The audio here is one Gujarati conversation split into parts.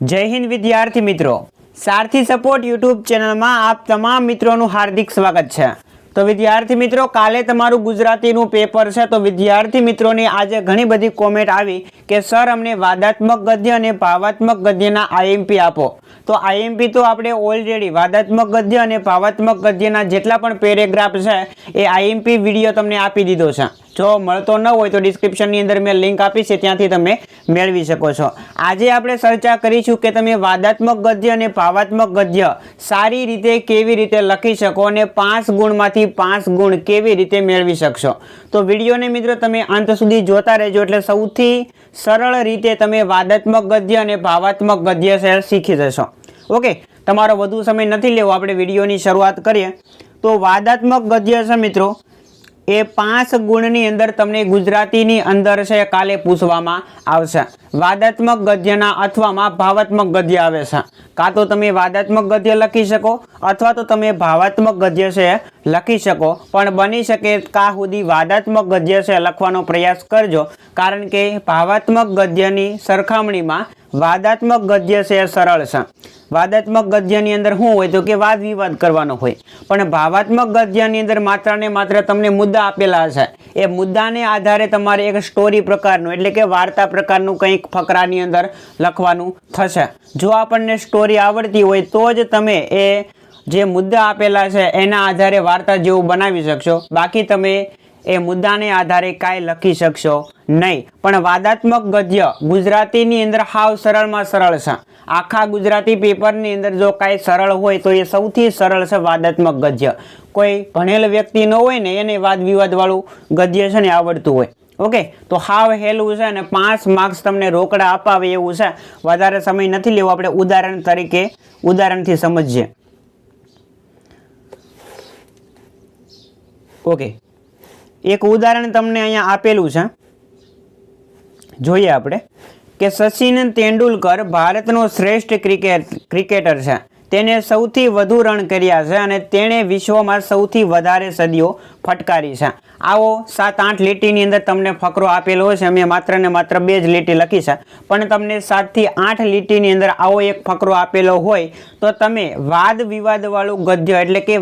જય હિન્દ વિદ્યાર્થી મિત્રો, સારથી સપોર્ટ યુટ્યુબ ચેનલમાં આપ તમામ મિત્રોનું હાર્દિક સ્વાગત છે। તો વિદ્યાર્થી મિત્રો, કાલે તમારું ગુજરાતીનું પેપર છે। તો વિદ્યાર્થી મિત્રોની આજે ઘણી બધી કોમેન્ટ આવી કે સર અમને વાદાત્મક ગદ્ય અને ભાવાત્મક ગદ્યના આઈએમપી આપો। તો આઈએમપી તો આપણે ઓલરેડી વાદાત્મક ગદ્ય અને ભાવાત્મક ગદ્યના જેટલા પણ પેરેગ્રાફ છે એ આઈએમપી વિડીયો તમને આપી દીધો છે। જો મળતો ન હોય તો ડિસ્ક્રિપ્શનની અંદર મેં લિંક આપી છે, ત્યાંથી તમે મેળવી શકો છો। આજે આપણે ચર્ચા કરીશું કે તમે વાદાત્મક ગદ્ય અને ભાવાત્મક ગદ્ય સારી રીતે કેવી રીતે લખી શકો અને 5 ગુણમાંથી 5 ગુણ કેવી રીતે મેળવી શકશો। તો વિડીયોને મિત્રો તમે અંત સુધી જોતા રહેજો, એટલે સૌથી સરળ રીતે તમે વાદાત્મક ગદ્ય અને ભાવાત્મક ગદ્ય શીખી જશો। ઓકે, તમારો વધુ સમય નથી લેવો, આપણે વિડીયોની શરૂઆત કરીએ। તો વાદાત્મક ગદ્ય છે મિત્રો, એ 5 ગુણની અંદર તમને ગુજરાતીની અંદર છે કાલે પૂછવામાં આવશે। વાદાત્મક ગદ્યના અથવામાં ભાવાત્મક ગદ્ય આવે છે। કાં તો તમે વાદાત્મક ગદ્ય લખી શકો અથવા તો તમે ભાવાત્મક ગદ્ય છે લખી શકો, પણ બની શકે ત્યાં સુધી વાદાત્મક ગદ્ય છે લખવાનો પ્રયાસ કરજો, કારણ કે ભાવાત્મક ગદ્યની સરખામણીમાં વાદાત્મક ગદ્ય છે સરળ છે। વાદાત્મક ગદ્યની અંદર શું હોય તો કે વાદ વિવાદ કરવાનો હોય, પણ ભાવાત્મક ગદ્યની અંદર માત્ર ને માત્ર તમને મુદ્દા આપેલા છે, એ મુદ્દાને આધારે તમારે એક સ્ટોરી પ્રકારનું એટલે કે વાર્તા પ્રકારનું કંઈક ફકરાની અંદર લખવાનું થશે। જો આપણને સ્ટોરી આવડતી હોય તો જ તમે એ જે મુદ્દા આપેલા છે એના આધારે વાર્તા જેવું બનાવી શકશો, બાકી તમે એ મુદ્દાને આધારે કાંઈ લખી શકશો નહીં। પણ વાદાત્મક ગદ્ય ગુજરાતીની અંદર હાવ સરળમાં સરળ છે। આખા ગુજરાતી પેપરની અંદર જો કાંઈ સરળ હોય તો એ સૌથી સરળ છે વાદાત્મક ગદ્ય। કોઈ ભણેલ વ્યક્તિ ન હોય ને એને વાદ વિવાદવાળું ગદ્ય છે ને આવડતું હોય, ઓકે, તો હાવ હેલું છે અને 5 માર્ક્સ તમને રોકડા અપાવે એવું છે। વધારે સમય નથી લેવો, આપણે ઉદાહરણથી સમજીએ। ઓકે, એક ઉદાહરણ તમને અહીંયા આપેલું છે, જોઈએ આપણે કે સચિન તેંડુલકર ભારતનો શ્રેષ્ઠ ક્રિકેટર છે। તેને સૌથી વધુ રન કર્યા છે અને તેણે વિશ્વમાં સૌથી વધારે સદીઓ ફટકારી છે। આવો 7-8 લીટીની અંદર તમને ફકરો આપેલો છે, મેં માત્ર ને માત્ર 2 જ લીટી લખી છે, પણ તમને 7 થી 8 લીટીની અંદર આવો એક ફકરો આપેલો હોય તો તમે વાદ વિવાદવાળું ગદ્ય એટલે કે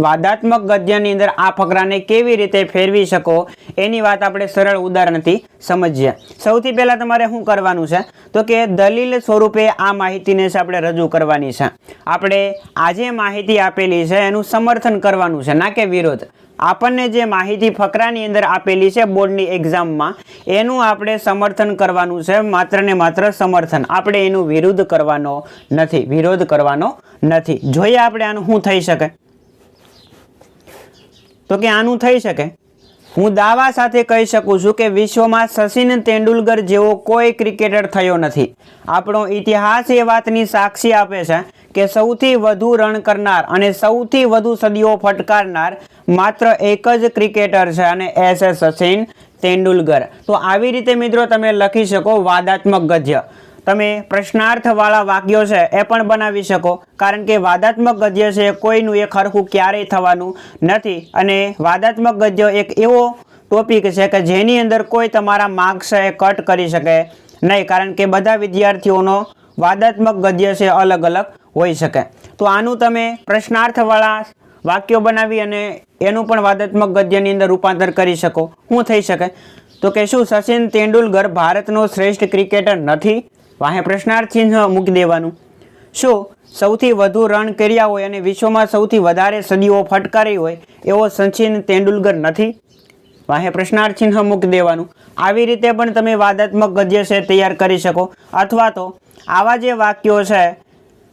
વાદાત્મક ગદ્યની અંદર આ ફકરાને કેવી રીતે ફેરવી શકો એની વાત આપણે સરળ ઉદાહરણથી સમજીએ। સૌથી પહેલાં તમારે શું કરવાનું છે તો કે દલીલ સ્વરૂપે આ માહિતીને આપણે રજૂ કરવાની છે। આપણે આ જે માહિતી આપેલી છે એનું સમર્થન કરવાનું છે, ના કે વિરોધ। આપણને જે માહિતી ફકરાની અંદર આપેલી છે બોર્ડની એક્ઝામમાં એનું આપણે સમર્થન કરવાનું છે, માત્ર ને માત્ર સમર્થન, આપણે એનું વિરોધ કરવાનો નથી। જોઈએ આપણે આનું શું થઈ શકે તો કે આનું થઈ શકે, હું દાવા સાથે કહી શકું છું કે વિશ્વમાં સચિન તેંડુલકર જેવો કોઈ ક્રિકેટર થયો નથી। આપણો ઇતિહાસ એ વાતની સાક્ષી આપે છે કે સૌથી વધુ રન કરનાર અને સૌથી વધુ સદીઓ ફટકારનાર માત્ર એક જ ક્રિકેટર છે અને એ છે સચિન તેંડુલકર। તો આવી રીતે મિત્રો તમે લખી શકો વાદાત્મક ગદ્ય। તમે પ્રશ્નાર્થવાળા વાક્યો છે એ પણ બનાવી શકો, કારણ કે વાદાત્મક ગદ્ય છે કોઈનું એક હરખું ક્યારેય થવાનું નથી, અને વાદાત્મક ગદ્ય એક એવો ટોપિક છે કે જેની અંદર કોઈ તમારા માર્ક્સ એ કટ કરી શકે નહીં, કારણ કે બધા વિદ્યાર્થીઓનો વાદાત્મક ગદ્ય છે અલગ અલગ હોઈ શકે। તો આનું તમે પ્રશ્નાર્થવાળા વાક્યો બનાવી અને એનું પણ વાદાત્મક ગદ્યની અંદર રૂપાંતર કરી શકો। શું થઈ શકે તો કે શું સચિન તેંડુલકર ભારતનો શ્રેષ્ઠ ક્રિકેટર નથી? વાહે પ્રશ્નાર્થ ચિહ્ન મૂકી દેવાનું। શું સૌથી વધુ રન કર્યા હોય અને વિશ્વમાં સૌથી વધારે સદીઓ ફટકારી હોય એવો સચિન તેંડુલકર નથી? વાહે પ્રશ્નાર્થ ચિહ્ન મૂકી દેવાનું। આવી રીતે પણ તમે વાદાત્મક ગદ્ય છે તૈયાર કરી શકો, અથવા તો આવા જે વાક્યો છે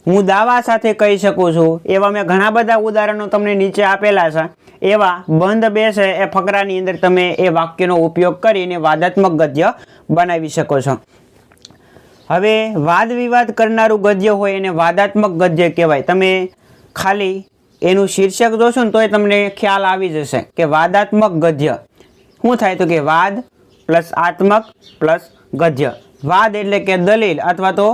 હું દાવા સાથે કહી શકું છું એવા મેં ઘણા બધા ઉદાહરણો તમને નીચે આપેલા છે, એવા બંધ બે છે એ ફકરાની અંદર તમે એ વાક્યનો ઉપયોગ કરીને વાદાત્મક ગદ્ય બનાવી શકો છો। હવે વાદ વિવાદ કરનારું ગદ્ય હોય એને વાદાત્મક ગદ્ય કહેવાય। તમે ખાલી એનું શીર્ષક જોશો ને તોય તમને ખ્યાલ આવી જશે કે વાદાત્મક ગદ્ય શું થાય તો કે વાદ પ્લસ આત્મક પ્લસ ગદ્ય। વાદ એટલે કે દલીલ અથવા તો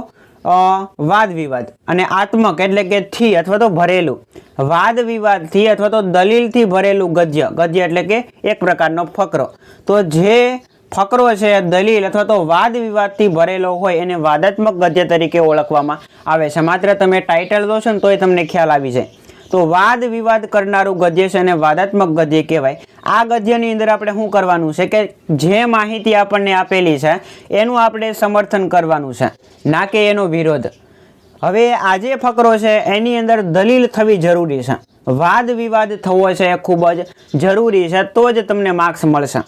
વાદ વિવાદ, અને આત્મક એટલે કે થી અથવા તો ભરેલું, વાદ વિવાદથી અથવા તો દલીલથી ભરેલું ગદ્ય એટલે કે એક પ્રકારનો ફકરો। તો જે ફકરો છે, દલીલ અથવા તો વાદ વિવાદથી ભરેલો હોય એને વાદાત્મક ગદ્ય તરીકે ઓળખવામાં આવે છે. માત્ર તમે ટાઇટલ દો છો ને તોય તમને ખ્યાલ આવી જાય. તો વાદ વિવાદ કરનારું ગદ્ય છે એને વાદાત્મક ગદ્ય કહેવાય. આ ગદ્યની અંદર આપણે શું કરવાનું છે કે જે માહિતી આપણને આપેલી છે એનું આપણે સમર્થન કરવાનું છે, ના કે એનો વિરોધ. હવે આ જે ફકરો છે એની અંદર દલીલ થવી જરૂરી છે, વાદ વિવાદ થવો છે એ ખૂબ જ જરૂરી છે, તો જ તમને માર્ક્સ મળશે.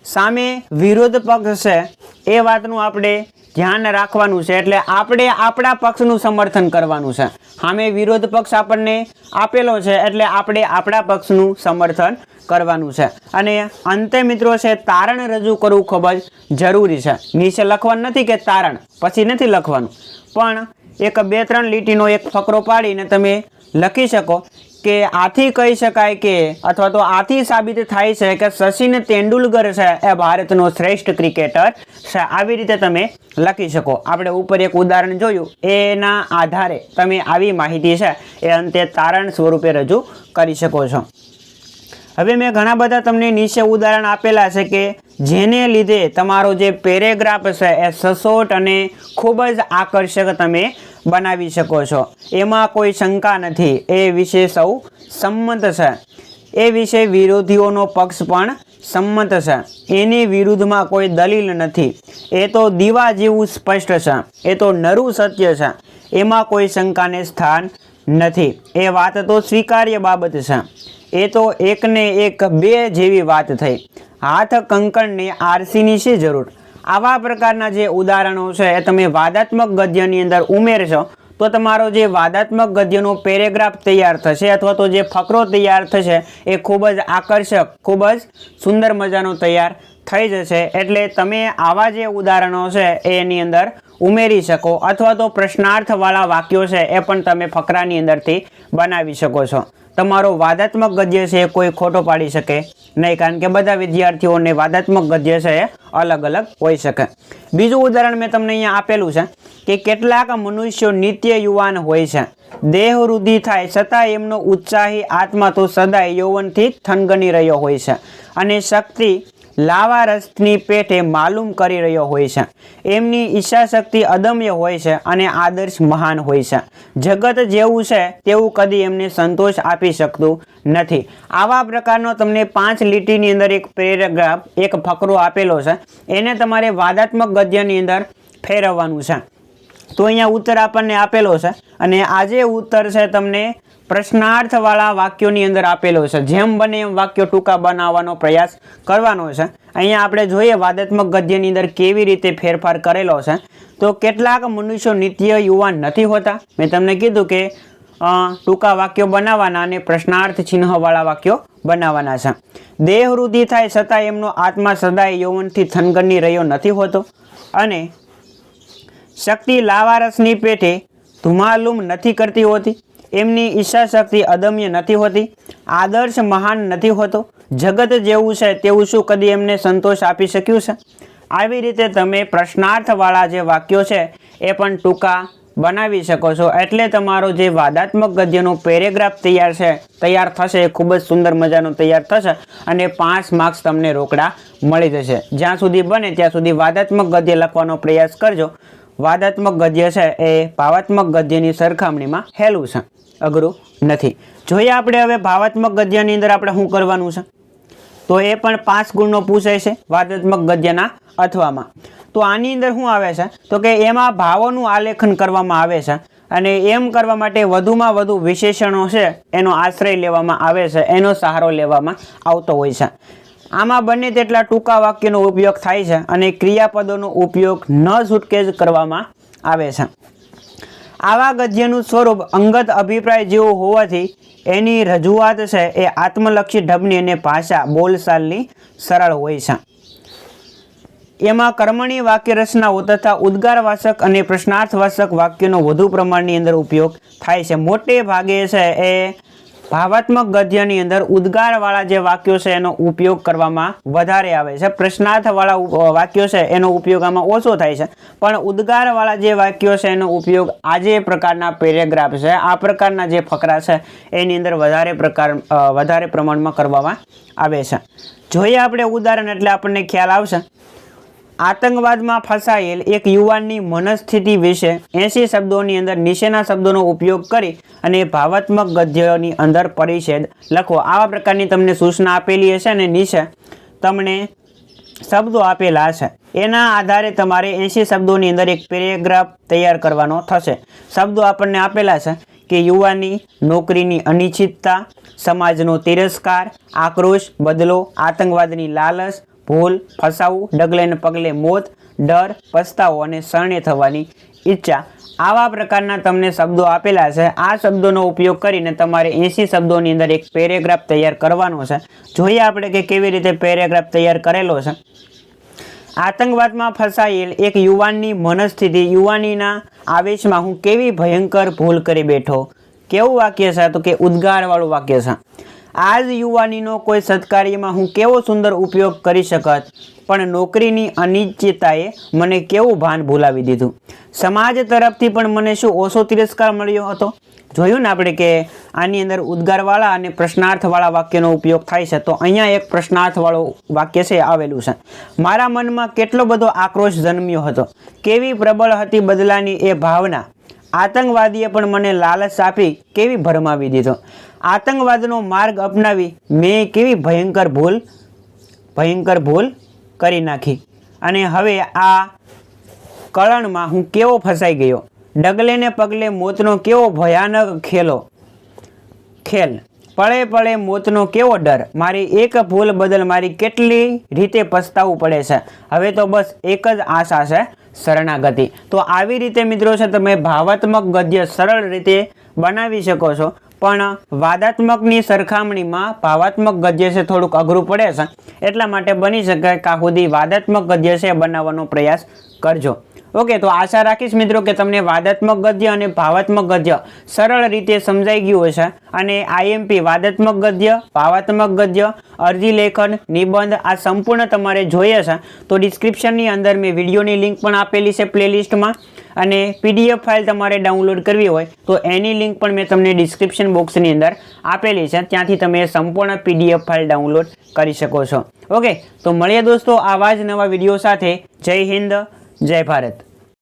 સામે વિરોધ પક્ષ છે એ વાતનું આપણે ધ્યાન રાખવાનું છે, એટલે આપણે આપણા પક્ષનું સમર્થન કરવાનું છે. સામે વિરોધ પક્ષ આપણને આપેલો છે એટલે આપણે આપણા પક્ષનું સમર્થન કરવાનું છે. અને અંતે મિત્રો છે તારણ રજૂ કરવું ખૂબ જ જરૂરી છે. નીચે લખવાનું નથી કે તારણ પછી નથી લખવાનું, પણ એક 2-3 લીટીનો એક ફકરો પાડીને તમે લખી શકો કે આથી કહી શકાય કે અથવા તો આથી સાબિત થાય છે કે સચિન તેંડુલકર છે એ ભારતનો શ્રેષ્ઠ ક્રિકેટર છે. આવી રીતે તમે લખી શકો. આપણે ઉપર એક ઉદાહરણ જોયું, એના આધારે તમે આવી માહિતી છે એ અંતે તારણ સ્વરૂપે રજૂ કરી શકો છો. હવે મેં ઘણા બધા તમને નીચે ઉદાહરણ આપેલા છે કે જેને લીધે તમારો જે પેરેગ્રાફ છે એ સચોટ અને ખૂબ જ આકર્ષક તમે બનાવી શકો છો. એમાં કોઈ શંકા નથી, એ વિશે સૌ સંમત છે. એ વિશે વિરોધીઓનો પક્ષ પણ સંમત છે. એની વિરુદ્ધમાં કોઈ દલીલ નથી. એ તો દીવા જેવું સ્પષ્ટ છે. એ તો નરું સત્ય છે. એમાં કોઈ શંકાને સ્થાન નથી. એ વાત તો સ્વીકાર્ય બાબત છે. એ તો એકને એક 2 જેવી વાત થઈ. હાથ કંકણને આરસીની શી જરૂર? આવા પ્રકારના જે ઉદાહરણો છે એ તમે વાદાત્મક ગદ્યની અંદર ઉમેરશો તો તમારો જે વાદાત્મક ગદ્યનો પેરેગ્રાફ તૈયાર થશે અથવા તો જે ફકરો તૈયાર થશે એ ખૂબ જ આકર્ષક, ખૂબ જ સુંદર મજાનો તૈયાર થઈ જશે. એટલે તમે આવા જે ઉદાહરણો છે એની અંદર ઉમેરી શકો, અથવા તો પ્રશ્નાર્થવાળા વાક્યો છે એ પણ તમે ફકરાની અંદરથી બનાવી શકો છો. તમારો વાદાત્મક ગદ્ય છે એ કોઈ ખોટો પાડી શકે નહીં, કારણ કે બધા વિદ્યાર્થીઓને વાદાત્મક ગદ્ય છે એ અલગ અલગ હોઈ શકે. બીજું ઉદાહરણ મેં તમને અહીંયા આપેલું છે કે કેટલાક મનુષ્યો નિત્ય યુવાન હોય છે, દેહ વૃદ્ધિ થાય છતાં એમનો ઉત્સાહી આત્મા તો સદાય યૌવનથી થનગની રહ્યો હોય છે, અને શક્તિ લાવા રસની પેટે માલુમ કરી રહ્યો હોય છે. એમની ઈચ્છા શક્તિ અદમ્ય હોય છે અને આદર્શ મહાન હોય છે. જગત જેવું છે તેવું કદી એમને સંતોષ આપી શકતું નથી. આવા પ્રકારનો તમને 5 લીટીની અંદર એક પેરેગ્રાફ, એક ફકરો આપેલો છે, એને તમારે વાદાત્મક ગદ્યની અંદર ફેરવવાનું છે. તો અહીંયા ઉત્તર આપણને આપેલો છે, અને આ જે ઉત્તર છે તમને પ્રશ્નાર્થવાળા વાક્યોની અંદર આપેલો છે. જેમ બને એમ વાક્યો ટૂંકા બનાવવાનો પ્રયાસ કરવાનો છે. અહીંયા આપણે જોઈએ વાદાત્મક ગદ્યની અંદર કેવી રીતે ફેરફાર કરેલો છે. તો કેટલાક મનુષ્યો નિત્ય યુવાન નથી હોતા. મેં તમને કીધું કે ટૂંકા વાક્યો બનાવવાના અને પ્રશ્નાર્થ ચિહ્નવાળા વાક્યો બનાવવાના છે. દેહ વૃદ્ધિ થાય છતાં એમનો આત્મા સદાય યૌવનથી થનગની રહ્યો નથી હોતો, અને શક્તિ લાવારસની પેટે ધુમાલુમ નથી કરતી હોતી. એમની ઈચ્છા શક્તિ અદમ્ય નથી હોતી. આદર્શ મહાન નથી હોતો. જગત જેવું છે તેવું શું કદી એમને સંતોષ આપી શક્યું છે? આવી રીતે તમે પ્રશ્નાર્થવાળા જે વાક્યો છે એ પણ ટૂંકા બનાવી શકો છો. એટલે તમારો જે વાદાત્મક ગદ્યનો પેરેગ્રાફ તૈયાર થશે એ ખૂબ જ સુંદર મજાનો તૈયાર થશે, અને 5 માર્ક્સ તમને રોકડા મળી જશે. જ્યાં સુધી બને ત્યાં સુધી વાદાત્મક ગદ્ય લખવાનો પ્રયાસ કરજો. વાદાત્મક ગદ્ય છે એ ભાવાત્મક ગદ્યની સરખામણીમાં હેલું છે, અઘરું નથી. જોઈએ આપણે હવે ભાવાત્મક ગદ્યની અંદર આપણે શું કરવાનું છે. તો એ પણ 5 ગુણનો પૂછાય છે વાદાત્મક ગદ્યના અથવામાં. તો આની અંદર શું આવે છે તો કે એમાં ભાવોનું આલેખન કરવામાં આવે છે, અને એમ કરવા માટે વધુમાં વધુ વિશેષણો છે એનો આશ્રય લેવામાં આવે છે, એનો સહારો લેવામાં આવતો હોય છે. આમાં બને તેટલા ટૂંકા વાક્યનો ઉપયોગ થાય છે, અને ક્રિયાપદોનો ઉપયોગ ન છૂટકે જ કરવામાં આવે છે. આવા ગદ્યનું સ્વરૂપ અંગત અભિપ્રાય જેવું હોવાથી એની રજૂઆત છે એ આત્મલક્ષી ઢબની અને ભાષા બોલચાલની સરળ હોય છે. એમાં કર્મણી વાક્ય રચનાઓ તથા ઉદ્ગારવાચક અને પ્રશ્નાર્થવાચક વાક્યનો વધુ પ્રમાણની અંદર ઉપયોગ થાય છે. મોટે ભાગે છે એ ભાવાત્મક ગદ્યની અંદર ઉદ્ગારવાળા જે વાક્યો છે એનો ઉપયોગ કરવામાં વધારે આવે છે, પ્રશ્નાર્થવાળા વાક્યો છે એનો ઉપયોગ આમાં ઓછો થાય છે, પણ ઉદ્ગારવાળા જે વાક્યો છે એનો ઉપયોગ આ જે પ્રકારના પેરેગ્રાફ છે, આ પ્રકારના જે ફકરા છે એની અંદર વધારે પ્રમાણમાં કરવામાં આવે છે. જોઈએ આપણે ઉદાહરણ એટલે આપણને ખ્યાલ આવશે. આતંકવાદમાં ફસાયેલ એક યુવાનની મનસ્થિતિ વિશે 80 શબ્દોની અંદર નીચેના શબ્દોનો ઉપયોગ કરી અને ભાવાત્મક ગદ્યની અંદર પરિચ્છેદ લખો. આવા પ્રકારની તમને સૂચના આપેલી હશે અને નીચે તમને શબ્દો આપેલા હશે. એના આધારે તમારે 80 શબ્દોની અંદર એક પેરેગ્રાફ તૈયાર કરવાનો થશે. શબ્દો આપણને આપેલા છે કે યુવાની, નોકરીની અનિશ્ચિતતા, સમાજનો તિરસ્કાર, આક્રોશ, બદલો, આતંકવાદની લાલચ, ભૂલ, ફસાવું, ડગલે ને પગલે મોત, ડર, પસ્તાવો અને શરણે થવાની ઈચ્છા. આવા પ્રકારના તમને શબ્દો આપેલા છે. આ શબ્દોનો ઉપયોગ કરીને તમારે 80 શબ્દોની અંદર એક પેરેગ્રાફ તૈયાર કરવાનો છે. જોઈએ આપણે કે કેવી રીતે પેરેગ્રાફ તૈયાર કરેલો છે. આતંકવાદમાં ફસાયેલ એક યુવાનની મનસ્થિતિ, યુવાનીના આવેશમાં હું કેવી ભયંકર ભૂલ કરી બેઠો. કેવું વાક્ય છે? તો કે ઉદ્ગારવાળું વાક્ય છે. આ જ યુવાનીનો કોઈ સત્કાર્યમાં હું કેવો સુંદર ઉપયોગ કરી શકત, પણ નોકરીની અનિશ્ચિતતાએ મને કેવું ભાન ભૂલાવી દીધું. સમાજ તરફથી પણ મને શું ઓછો તિરસ્કાર મળ્યો હતો. જોયું ને આપણે કે આની અંદર ઉદ્ગારવાળા અને પ્રશ્નાર્થવાળા વાક્યનો ઉપયોગ થાય છે. તો અહીંયા એક પ્રશ્નાર્થવાળું વાક્ય છે આવેલું છે. મારા મનમાં કેટલો બધો આક્રોશ જન્મ્યો હતો, કેવી પ્રબળ હતી બદલાની એ ભાવના. આતંકવાદીએ પણ મને લાલચ આપી કેવી ભરમાવી દીધો. આતંકવાદનો માર્ગ અપનાવી મેં કેવી ભયંકર ભૂલ કરી નાખી. અને હવે આ કળણમાં હું કેવો ફસાઈ ગયો. ડગલે ને પગલે મોતનો કેવો ભયાનક ખેલ, પળે પળે મોતનો કેવો ડર. મારી એક ભૂલ બદલ મારી કેટલી રીતે પસ્તાવું પડે છે. હવે તો બસ એક જ આશા છે, શરણાગતિ. તો આવી રીતે મિત્રો છે તમે ભાવાત્મક ગદ્ય સરળ રીતે બનાવી શકો છો, પણ વાદાત્મકની સરખામણીમાં ભાવાત્મક ગદ્ય છે થોડુંક અઘરું પડે છે. એટલા માટે બની શકે કે સુધી વાદાત્મક ગદ્ય છે બનાવવાનો પ્રયાસ કરજો. ઓકે, તો આશા રાખીશ મિત્રો કે તમને વાદાત્મક ગદ્ય અને ભાવાત્મક ગદ્ય સરળ રીતે સમજાઈ ગયું હશે. અને આઈએમપી વાદાત્મક ગદ્ય, ભાવાત્મક ગદ્ય, અરજી લેખન, નિબંધ આ સંપૂર્ણ તમારે જોઈએ છે તો ડિસ્ક્રિપ્શનની અંદર મેં વિડીયોની લિંક પણ આપેલી છે પ્લેલિસ્ટમાં. અને પીડીએફ ફાઇલ તમારે ડાઉનલોડ કરવી હોય તો એની લિંક પણ મેં તમને ડિસ્ક્રિપ્શન બોક્સની અંદર આપેલી છે. ત્યાંથી તમે સંપૂર્ણ પીડીએફ ફાઇલ ડાઉનલોડ કરી શકો છો. ઓકે, તો મળીએ દોસ્તો આવા જ નવા વિડીયો સાથે. જય હિન્દ, જય ભારત.